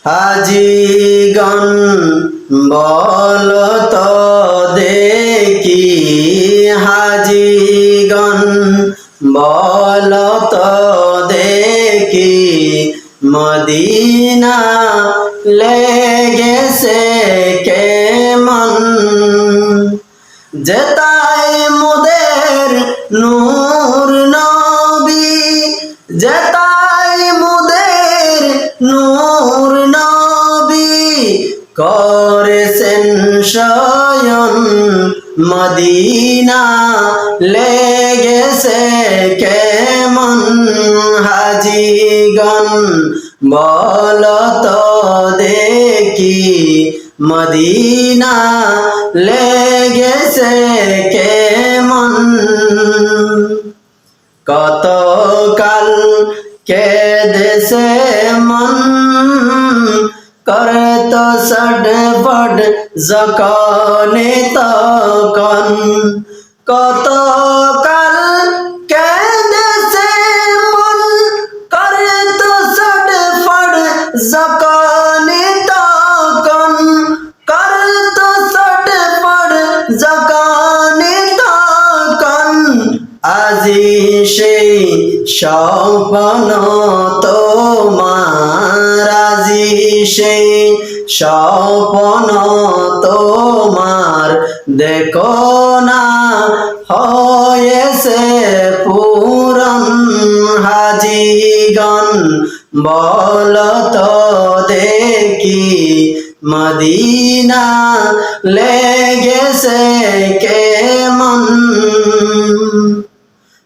হাজিগণ বলো তো দেখি, হাজিগণ বলো তো দেখি, মদিনা লেগেছে কেমন? যেতাই মোদের নূর নবী, যেতাই মোদের নূর নবী, করেছেন শয়ন মদিনা লেগেছে কেমন? হাজিগণ বলো তো দেখি, মদিনা লেগেছে কেমন? কত কাল কেঁদেছে মন, করে তো ছটফট যখনে তখন। কত কাল কেঁদেছে মন, করে তো ছটফট যখনে তখন, করে তো ছটফট যখনে তখন। আজি সেই স্বপ্ন তোমার, আজি সেই স্বপ্ন তোমার, দেখো না হয়েছে পূরণ। হাজিগণ বলো তো দেখি, মদিনা লেগেছে কেমন?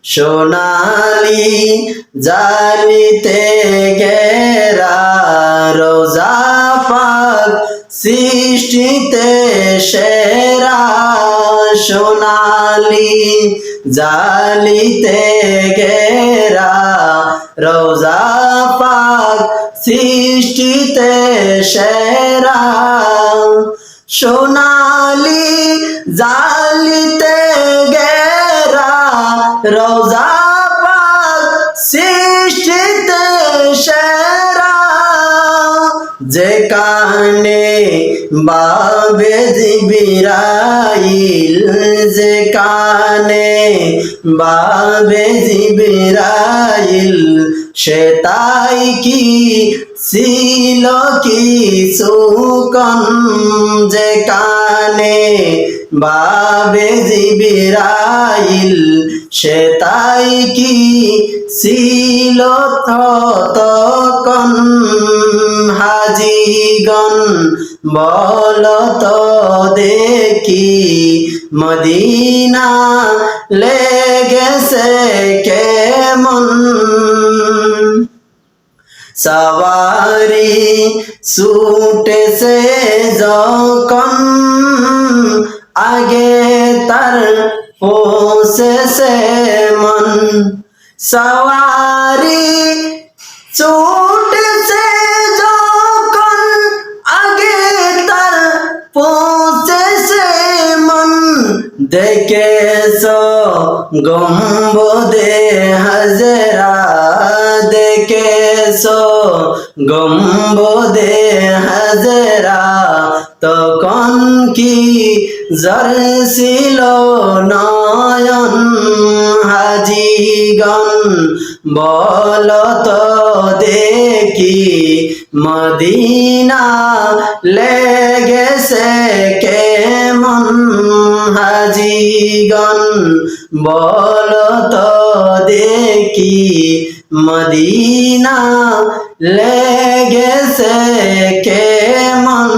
সোনালি জালিতে ঘেরা রোজা পাক সৃষ্টিতে সেরা। সোনালি জালিতে ঘেরা রোজা পাক সৃষ্টিতে সেরা। সোনালি জালিতে ঘেরা রোজা পাক সৃষ্টিতে সেরা। যেখানে বাবে জিবরাইল, যেখানে বাবে জিবরাইল, সে তাই কি ছিল কিছুক্ষণ? যেখানে বাবে জিবরাইল, সে তাই কি ছিল ততক্ষণ? হাজিগণ বলো তো দেখি, মদিনা লেগেছে কেমন? সওয়ারি ছুটেছে যখন, আগে তার পৌঁছেছে মন। সওয়ারি ছুটেছে যখন, আগে তার পৌঁছেছে মন। দেখেছো গম্বুদে হাজরা, দেখেছো গম্বুদে হাজরা, তখন কি ঝরছিল নয়ন? হাজিগণ বলো তো দেখি, মদিনা লেগেছে কেমন? হাজিগণ বলো তো দেখি, মদিনা লেগেছে কেমন?